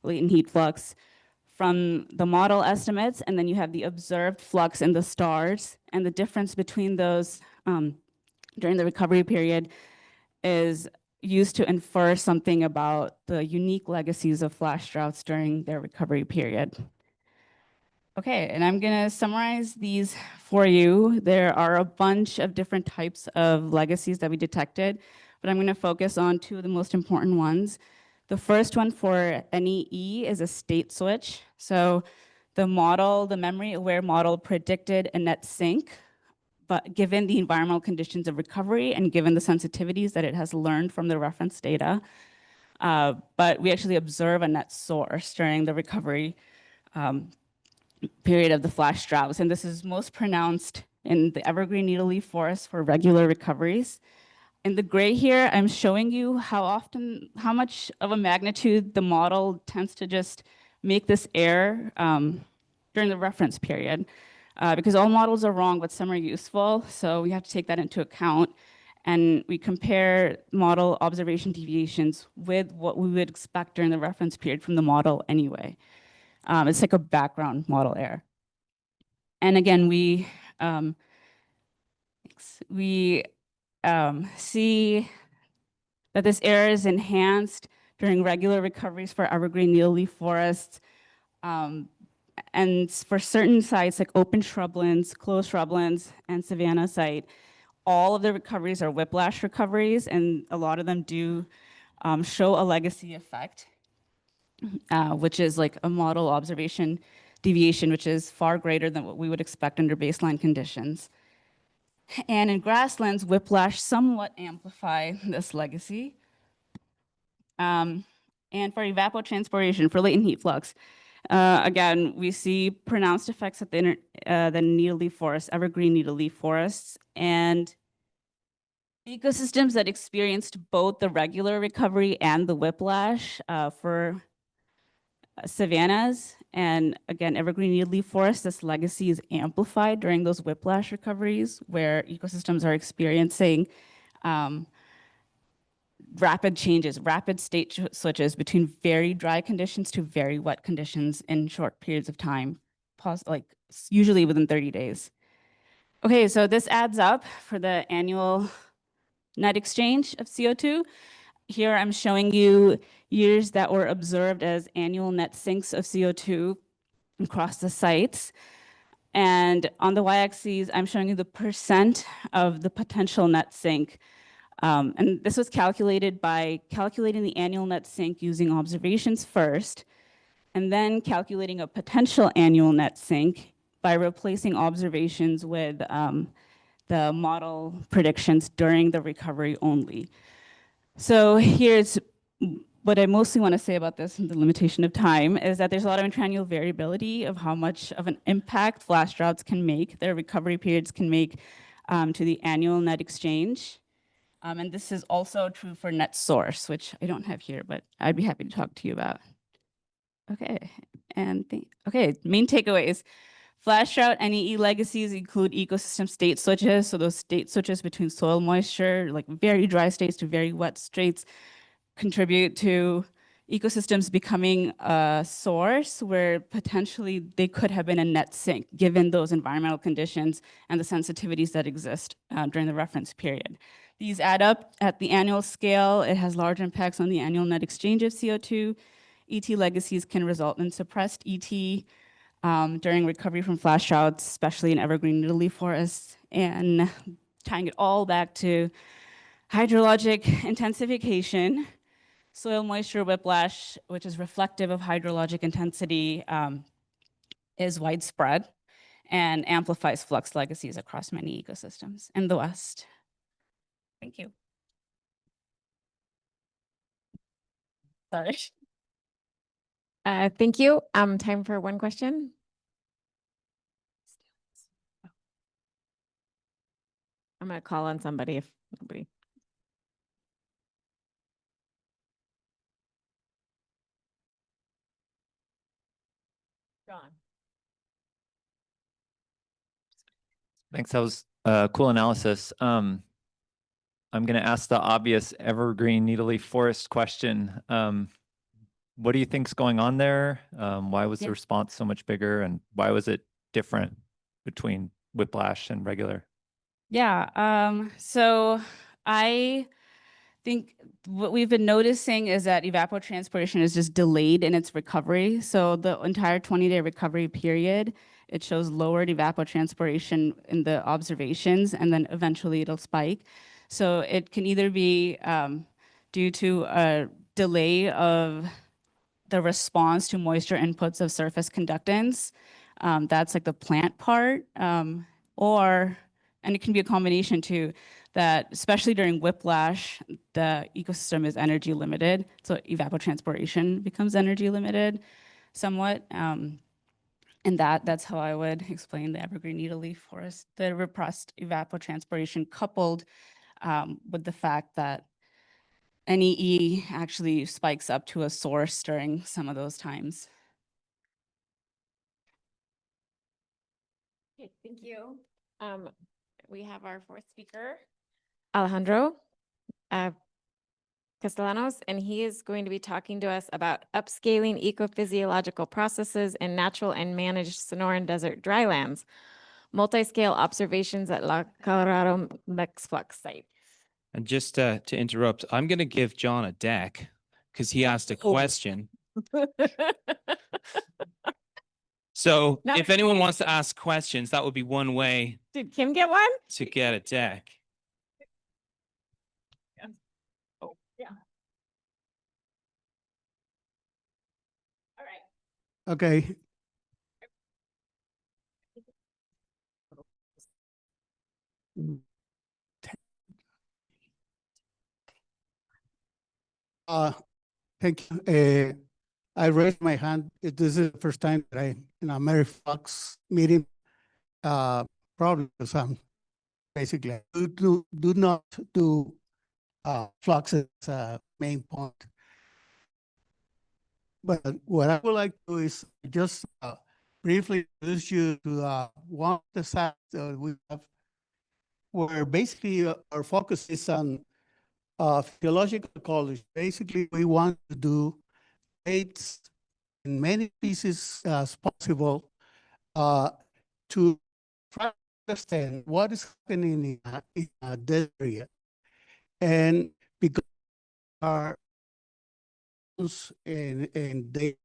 latent heat flux, from the model estimates, and then you have the observed flux in the stars, and the difference between those during the recovery period is used to infer something about the unique legacies of flash droughts during their recovery period. Okay, and I'm gonna summarize these for you. There are a bunch of different types of legacies that we detected, but I'm gonna focus on two of the most important ones. The first one for NEE is a state switch. So the model, the memory-aware model predicted a net sink, but given the environmental conditions of recovery and given the sensitivities that it has learned from the reference data. But we actually observe a net source during the recovery period of the flash droughts. And this is most pronounced in the evergreen needle-leaf forest for regular recoveries. In the gray here, I'm showing you how much of a magnitude the model tends to just make this error during the reference period. Because all models are wrong, but some are useful. So we have to take that into account. And we compare model observation deviations with what we would expect during the reference period from the model anyway. It's like a background model error. And again, we see that this error is enhanced during regular recoveries for evergreen needle-leaf forests. And for certain sites like open shrublands, closed shrublands, and savanna site, all of the recoveries are whiplash recoveries, and a lot of them do show a legacy effect, which is like a model observation deviation, which is far greater than what we would expect under baseline conditions. And in grasslands, whiplash somewhat amplify this legacy. And for evapotranspiration, for latent heat flux, again, we see pronounced effects at the needle-leaf forests, evergreen needle-leaf forests, and ecosystems that experienced both the regular recovery and the whiplash for savannas. And again, evergreen needle-leaf forests, this legacy is amplified during those whiplash recoveries where ecosystems are experiencing rapid changes, rapid state switches between very dry conditions to very wet conditions in short periods of time, like usually within 30 days. Okay, so this adds up for the annual net exchange of CO2. Here I'm showing you years that were observed as annual net sinks of CO2 across the sites. And on the y-axis, I'm showing you the percent of the potential net sink. And this was calculated by calculating the annual net sink using observations first, and then calculating a potential annual net sink by replacing observations with the model predictions during the recovery only. So here's what I mostly want to say about this and the limitation of time is that there's a lot of intraannual variability of how much of an impact flash droughts can make, their recovery periods can make to the annual net exchange. And this is also true for net source, which I don't have here, but I'd be happy to talk to you about. Okay, and main takeaways. Flash drought NEE legacies include ecosystem state switches. So those state switches between soil moisture, like very dry states to very wet states, contribute to ecosystems becoming a source where potentially they could have been a net sink given those environmental conditions and the sensitivities that exist during the reference period. These add up at the annual scale. It has large impacts on the annual net exchange of CO2. ET legacies can result in suppressed ET during recovery from flash droughts, especially in evergreen needle-leaf forests, and tying it all back to hydrologic intensification, soil moisture whiplash, which is reflective of hydrologic intensity, is widespread and amplifies flux legacies across many ecosystems in the West. Thank you. Sorry. Thank you. Time for one question. I'm going to call on somebody if nobody. John. Thanks. That was a cool analysis. I'm going to ask the obvious evergreen needle-leaf forest question. What do you think's going on there? Why was the response so much bigger, and why was it different between whiplash and regular? Yeah, so I think what we've been noticing is that evapotranspiration is just delayed in its recovery. So the entire 20-day recovery period, it shows lowered evapotranspiration in the observations, and then eventually it'll spike. So it can either be due to a delay of the response to moisture inputs of surface conductance. That's like the plant part, or And it can be a combination too, that especially during whiplash, the ecosystem is energy limited. So evapotranspiration becomes energy limited somewhat. And that's how I would explain the evergreen needle-leaf forest, the repressed evapotranspiration coupled with the fact that NEE actually spikes up to a source during some of those times. Okay, thank you. We have our fourth speaker, Alejandro Castellanos, and he is going to be talking to us about upscaling ecophysiological processes in natural and managed Sonoran Desert drylands, multi-scale observations at La Colorado AmeriFlux site. And just to interrupt, I'm going to give John a deck because he asked a question. So No. if anyone wants to ask questions, that would be one way Did Kim get one? to get a deck. Oh, yeah. All right. Okay. Thank you. I raised my hand. This is the first time that I in a AmeriFlux meeting. Probably because I'm basically do not do flux as a main point. But what I would like to do is just briefly introduce you to one of the sites that we have, where basically our focus is on physiological ecology. Basically, we want to do rates in many pieces as possible to try to understand what is happening in this area. And because our and they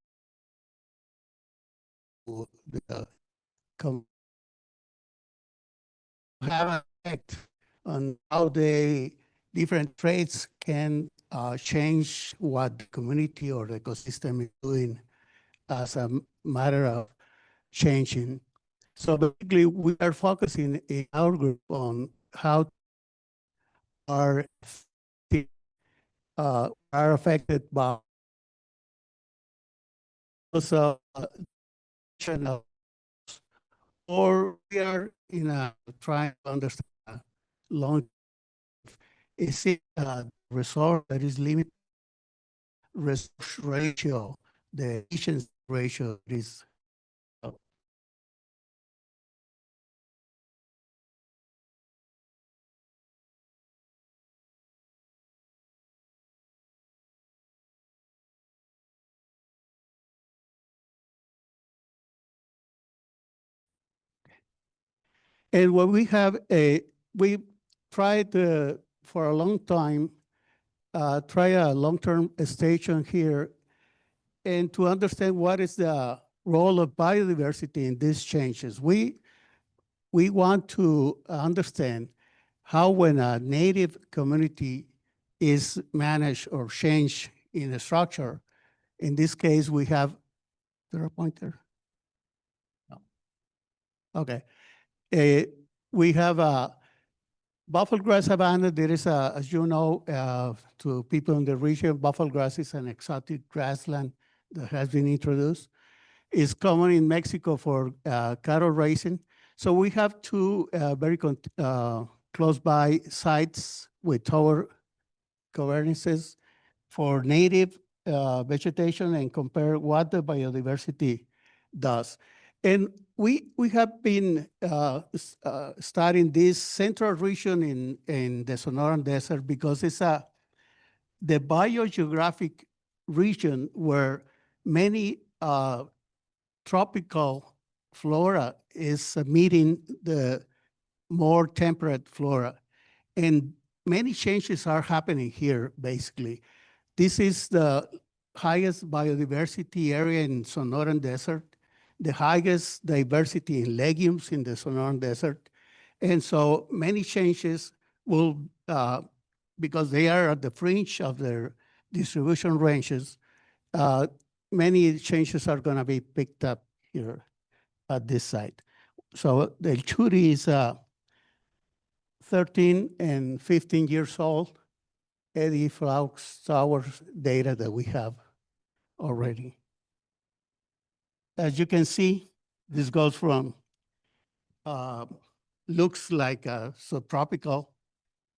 have an effect on how they different traits can change what the community or the ecosystem is doing as a matter of changing. So basically, we are focusing in our group on how are affected by also or we are in a trying to understand long. Is it a resource that is limited? Resource ratio, the efficiency ratio is and what we have we tried for a long time try a long-term station here and to understand what is the role of biodiversity in these changes. We want to understand how when a native community is managed or changed in a structure, in this case, we have, is there a pointer? No. Okay. We have a buffalo grass savanna. There is a, as you know, to people in the region, buffalo grass is an exotic grassland that has been introduced. It's common in Mexico for cattle raising. So we have two very close by sites with tower covernices for native vegetation and compare what the biodiversity does. And we have been studying this central region in the Sonoran Desert because it's the biogeographic region where many tropical flora is meeting the more temperate flora. And many changes are happening here, basically. This is the highest biodiversity area in Sonoran Desert, the highest diversity in legumes in the Sonoran Desert. And so many changes will, because they are at the fringe of their distribution ranges, many changes are going to be picked up here at this site. So the Churi is 13 and 15 years old AmeriFlux towers data that we have already. As you can see, this goes from looks like a subtropical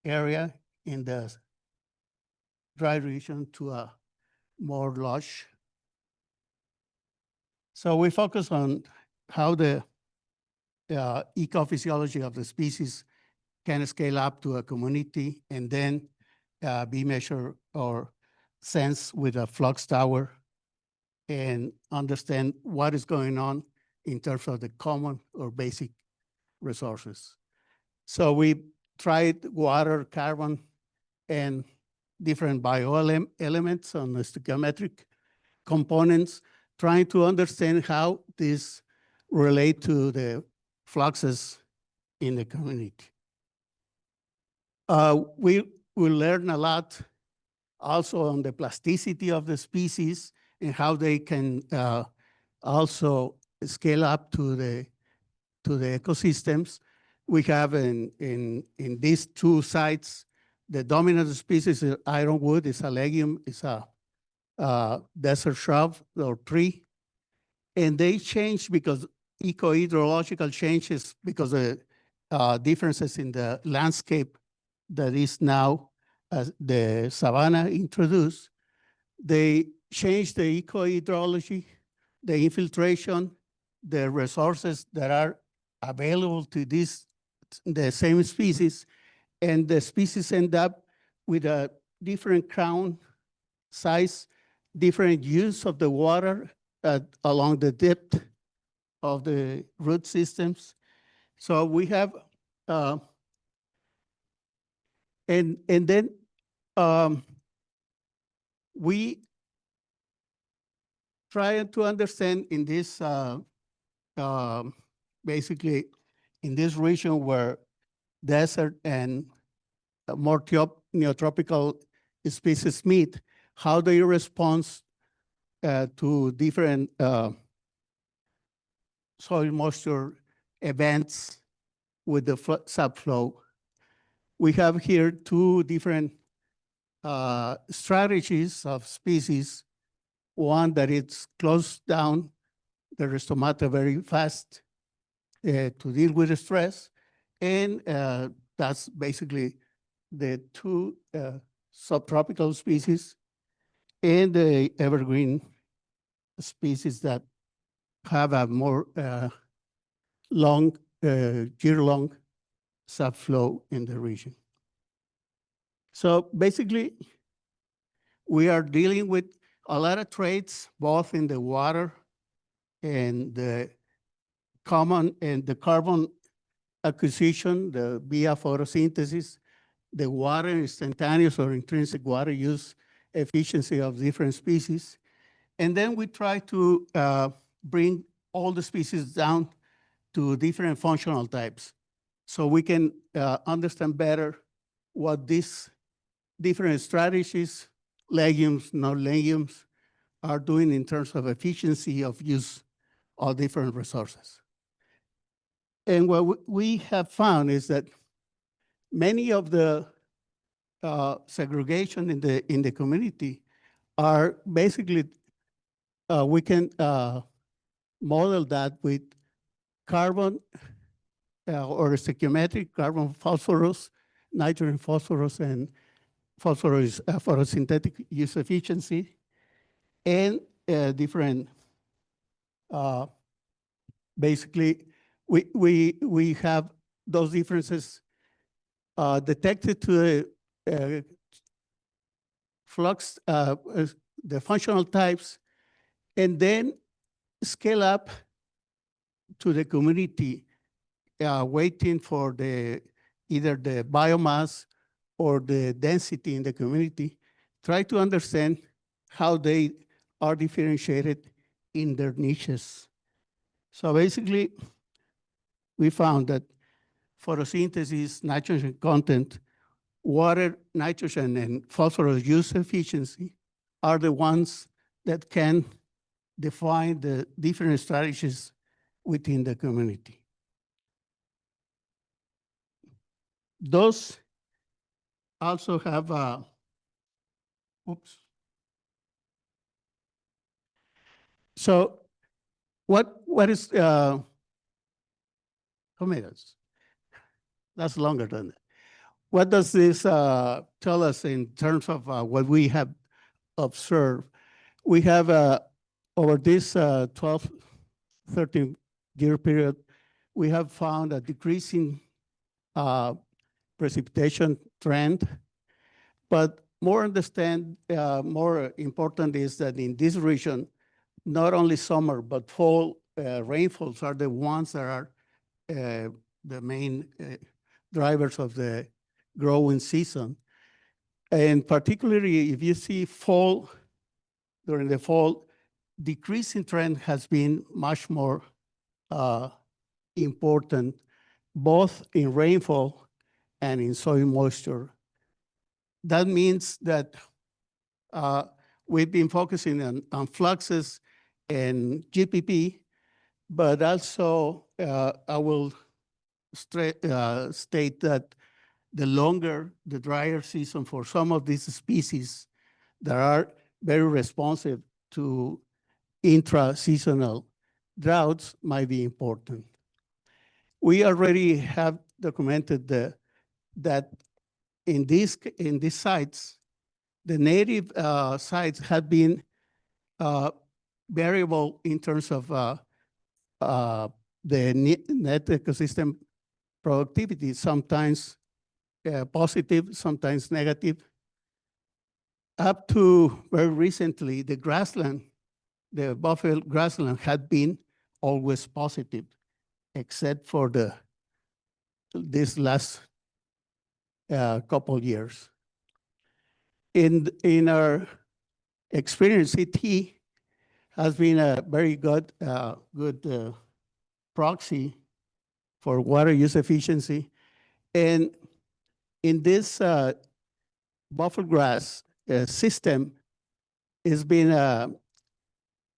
area in the dry region to a more lush. So we focus on how the ecophysiology of the species can scale up to a community and then be measured or sensed with a flux tower and understand what is going on in terms of the common or basic resources. So we tried water, carbon, and different bioelements on the stoichiometric components, trying to understand how these relate to the fluxes in the community. We will learn a lot also on the plasticity of the species and how they can also scale up to the ecosystems. We have in these two sites, the dominant species is ironwood, is a legume, is a desert shrub or tree. And they change because eco-hydrological changes because of differences in the landscape that is now as the savanna introduced. They change the eco-hydrology, the infiltration, the resources that are available to the same species, and the species end up with a different crown size, different use of the water along the depth of the root systems. So we have, and then we try to understand in this, basically in this region where desert and more neotropical species meet, how they respond to different soil moisture events with the subflow. We have here two different strategies of species. One that it's closed down the stomata very fast to deal with the stress. And that's basically the two subtropical species and the evergreen species that have a more long, year-long subflow in the region. So basically, we are dealing with a lot of traits, both in the water and the common and the carbon acquisition, the via photosynthesis, the water instantaneous or intrinsic water use efficiency of different species. And then we try to bring all the species down to different functional types so we can understand better what these different strategies, legumes, non-legumes, are doing in terms of efficiency of use of different resources. And what we have found is that many of the segregation in the community are basically, we can model that with carbon or stoichiometric carbon phosphorus, nitrogen phosphorus, and phosphorus photosynthetic use efficiency, and different, basically, we have those differences detected to the flux, the functional types, and then scale up to the community, waiting for either the biomass or the density in the community, try to understand how they are differentiated in their niches. So basically, we found that photosynthesis, nitrogen content, water, nitrogen, and phosphorus use efficiency are the ones that can define the different strategies within the community. those also have, oops. So what is, how many minutes? That's longer than that. What does this tell us in terms of what we have observed? We have over this 12, 13-year period, we have found a decreasing precipitation trend, but more important is that in this region, not only summer, but fall rainfalls are the ones that are the main drivers of the growing season. And particularly if you see fall, during the fall, decreasing trend has been much more important, both in rainfall and in soil moisture. That means that we've been focusing on fluxes and GPP, but also I will state that the longer, the drier season for some of these species that are very responsive to intra-seasonal droughts might be important. We already have documented that in these sites, the native sites have been variable in terms of the net ecosystem productivity, sometimes positive, sometimes negative. Up to very recently, the grassland, the buffer grassland had been always positive, except for this last couple years. In our experience, CT has been a very good proxy for water use efficiency. And in this buffer grass system, it's been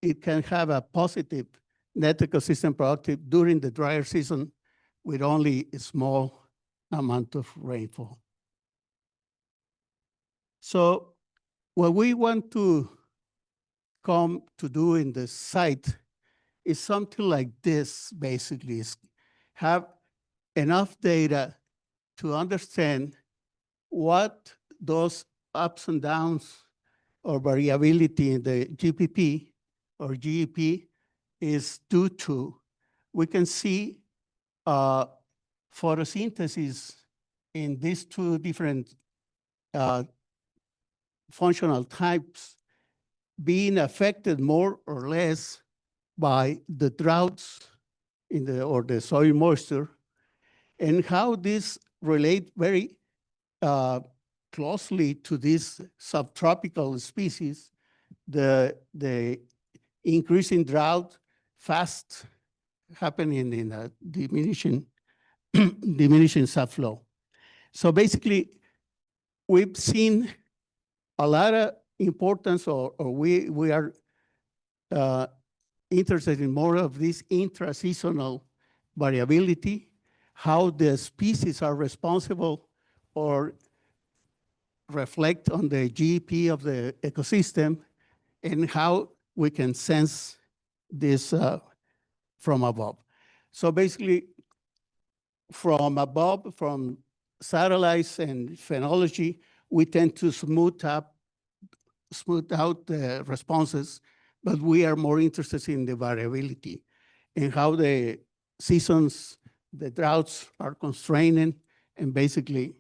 it can have a positive net ecosystem productive during the drier season with only a small amount of rainfall. So what we want to come to do in the site is something like this, basically, is have enough data to understand what those ups and downs or variability in the GPP or GEP is due to. We can see photosynthesis in these two different functional types being affected more or less by the droughts or the soil moisture, and how this relate very closely to these subtropical species, the increasing drought fast happening in a diminishing subflow. So basically, we've seen a lot of importance, or we are interested in more of this intra-seasonal variability, how the species are responsible or reflect on the GEP of the ecosystem, and how we can sense this from above. So basically, from above, from satellites and phenology, we tend to smooth out the responses, but we are more interested in the variability and how the seasons, the droughts are constraining, and basically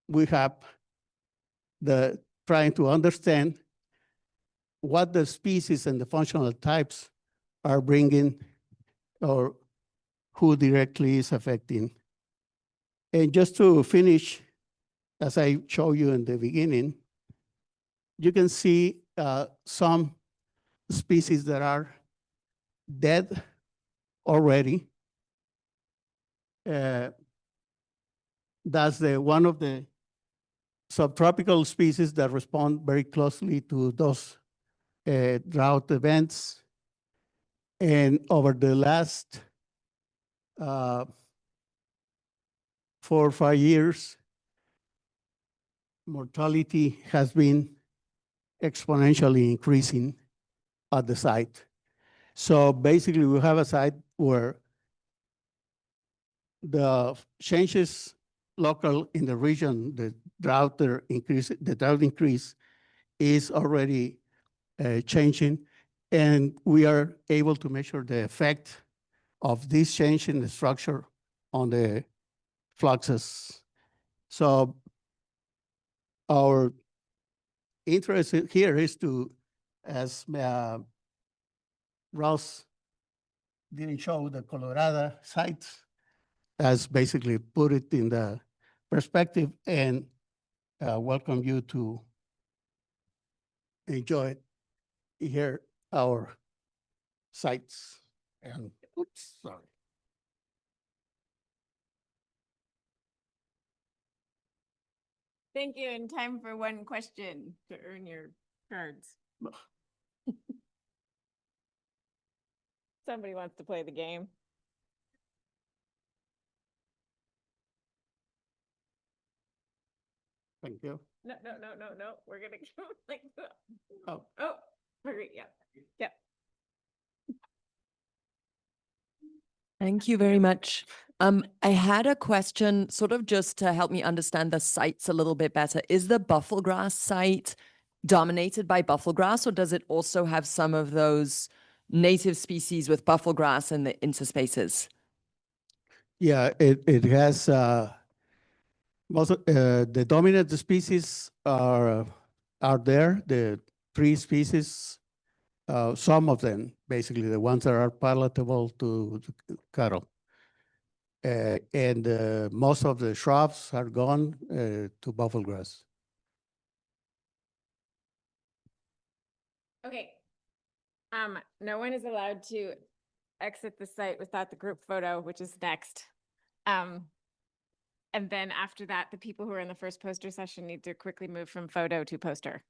we have trying to understand what the species and the functional types are bringing, or who directly is affecting. And just to finish, as I showed you in the beginning, you can see some species that are dead already. That's one of the subtropical species that respond very closely to those drought events. And over the last 4 or 5 years, mortality has been exponentially increasing at the site. So basically, we have a site where the changes local in the region, the drought increase is already changing, and we are able to measure the effect of this change in the structure on the fluxes. So our interest here is to, as Ross didn't show the Colorado sites, as basically put it in the perspective and welcome you to enjoy it here, our sites. And oops, sorry. Thank you. And time for one question to earn your cards. Somebody wants to play the game. Thank you. No. We're gonna go like that. Oh. Oh, Marguerite, yeah. Yep. Thank you very much. I had a question sort of just to help me understand the sites a little bit better. Is the bufflegrass site dominated by bufflegrass, or does it also have some of those native species with bufflegrass in the interspaces? Yeah, it has most of, the dominant species are there, the 3 species, some of them, basically the ones that are palatable to cattle. And most of the shrubs are gone to bufflegrass. Okay. No one is allowed to exit the site without the group photo, which is next. And then after that, the people who are in the first poster session need to quickly move from photo to poster.